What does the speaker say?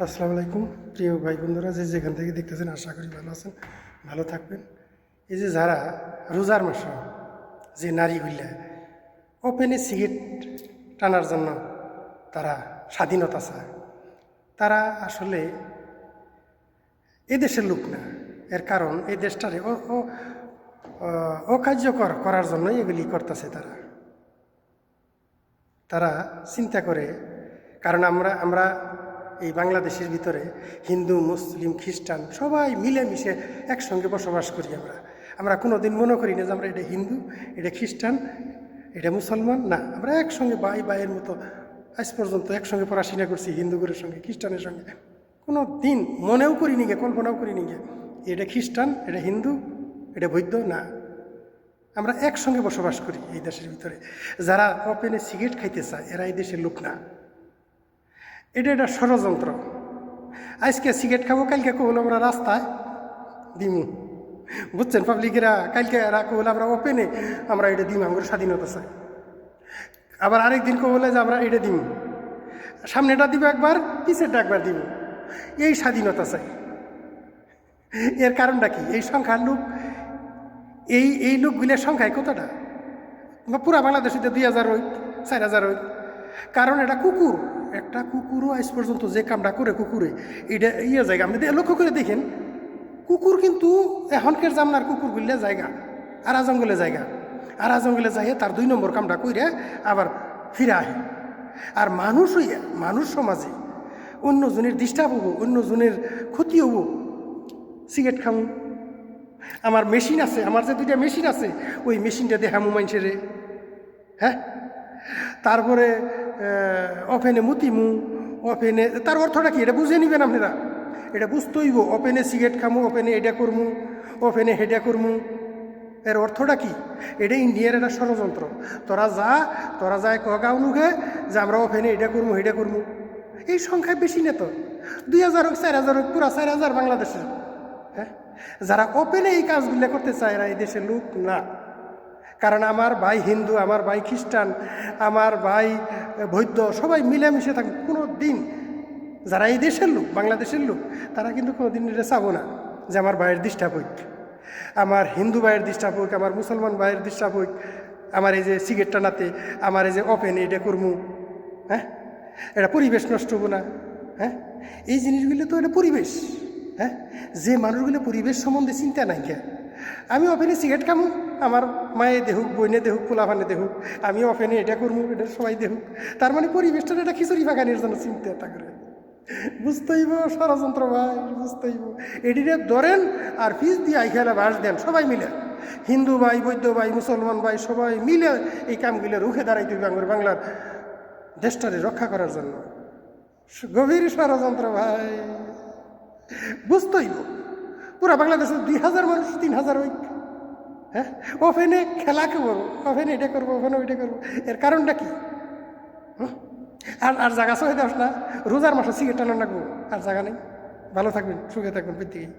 আসসালামু আলাইকুম প্রিয় ভাই বন্ধুরা, যে যেখান থেকে দেখতেছেন আশা করি ভালো আছেন, ভালো থাকবেন। এই যে যারা রোজার মাসে যে নারীগুলা ওপেনে সিগারেট টানার জন্য তারা স্বাধীনতা চায়, তারা আসলে এ দেশের লোক না। এর কারণ এই দেশটারে অকার্যকর করার জন্যই এগুলি করতেছে। তারা চিন্তা করে, কারণ আমরা এই বাংলাদেশের ভিতরে হিন্দু, মুসলিম, খ্রিস্টান সবাই মিলেমিশে একসঙ্গে বসবাস করি। আমরা কোনো দিন মনে করি না যে আমরা এটা হিন্দু, এটা খ্রিস্টান, এটা মুসলমান। না, আমরা একসঙ্গে ভাইয়ের মতো আজ পর্যন্ত একসঙ্গে পড়াশোনা করছি, হিন্দুগুলোর সঙ্গে খ্রিস্টানের সঙ্গে। কোনো দিন মনেও করিনি গে, কল্পনাও করিনি গে এটা খ্রিস্টান, এটা হিন্দু, এটা বৌদ্ধ। না, আমরা একসঙ্গে বসবাস করি এই দেশের ভিতরে। যারা ওপেনে সিগারেট খাইতে চায় এরা এই দেশের লোক না। এটা ষড়যন্ত্র। আজকে সিগারেট খাবো, কালকে কহল আমরা রাস্তায় দিমু, বুঝছেন? পাবলিকেরা কালকে কহলে আমরা ওপেনে আমরা এটা দিম, আমাদের স্বাধীনতা চাই। আবার আরেকদিন কহলে যে আমরা এটা দিম, সামনেটা দিব একবার, পিছেরটা একবার দিব। এই স্বাধীনতা চাই। এর কারণটা কি? এই সংখ্যার লোক, এই লোকগুলোর সংখ্যায় কতটা? পুরা বাংলাদেশে 2000 হইত, 4000 হইত। কারণ এটা কুকুর, একটা কুকুরও আজ পর্যন্ত যে কামটা করে কুকুরে এটা জায়গা আপনি লক্ষ্য করে দেখেন, কুকুর কিন্তু এখনকার জামনার কুকুরগুলো জায়গা আরা জঙ্গলে যাই তার 2 নম্বর কামটা করে আবার ফিরে আহে। আর মানুষ সমাজে অন্যজনের ডিস্টার্ব হবো, অন্যজনের ক্ষতি হবো, সিগারেট খামু। আমার মেশিন আছে, আমার যে 2টা মেশিন আছে, ওই মেশিনটা দেখামু মানুষেরে। হ্যাঁ, তারপরে ওপেনে মুতিমু, ওপেনে, তার অর্থটা কি এটা বুঝে নিবেন আপনারা। এটা বুঝতে হইব, ওপেনে সিগারেট খামু, ওপেনে এটা করমু, ওপেনে হেডা করমু। এর অর্থটা কি? এটা ইন্ডিয়ার একটা ষড়যন্ত্র। তোরা যায় কগাও নুগে যে আমরা ওপেনে এটা করমু, হেডা করমু। এই সংখ্যায় বেশি না তো, 2000 হোক, 4000 হোক, পুরা 4000 বাংলাদেশের। হ্যাঁ, যারা ওপেনে এই কাজগুলো করতে চায় এরা এই দেশের লোক না। কারণ আমার ভাই হিন্দু, আমার ভাই খ্রিস্টান, আমার ভাই বৌদ্ধ, সবাই মিলেমিশে থাকে। কোনো দিন যারা এই দেশের লোক, বাংলাদেশের লোক, তারা কিন্তু কোনো দিন এটা চাবো না যে আমার ভাইয়ের ডিস্টার্ব হইক, আমার হিন্দু ভাইয়ের ডিস্টার্ব হইক, আমার মুসলমান ভাইয়ের ডিস্টার্ব হইক, আমার এই যে সিগারেট টানাতে, আমার এই যে ওপেন এটা করমু। হ্যাঁ, এটা পরিবেশ নষ্ট হবো না। হ্যাঁ, এই জিনিসগুলো তো এটা পরিবেশ। হ্যাঁ, যে মানুষগুলো পরিবেশ সম্বন্ধে চিন্তা নাই কে, আমি ওপেনে সিগারেট খামু, আমার মায়ে দেহুক, বইনে দেহুক, পোলাভানে দেহুক, আমি ওপেনে এটা করবো, এটা সবাই দেহুক। তার মানে পরিবেশটা এটা খিচুড়ি বাগানের জন্য চিন্তা করে। বুঝতেইব ষড়যন্ত্র ভাই, বুঝতেইব। এটিরে ধরেন আর ফিস দিয়ে খেলা বাস দেন সবাই মিলে, হিন্দু ভাই, বৌদ্ধ ভাই, মুসলমান ভাই, সবাই মিলে এই কামগুলো রুখে দাঁড়াইতে হবে বাংলার দেশটারে রক্ষা করার জন্য। গভীর ষড়যন্ত্র ভাই, বুঝতেইব। পুরা বাংলাদেশের 2000 মানুষ 3000 হইক। হ্যাঁ, ওপেনে খেলা করবো, ওপেনে এটা করবো, ওপেনে ওইটা করবো। এর কারণটা কি? আর জায়গা সহে দেওয়া না, রোজার মাসে সিগারেট টানার রাখবো, আর জায়গা নেই। ভালো থাকবেন, সুখে থাকবেন প্রত্যেকেই।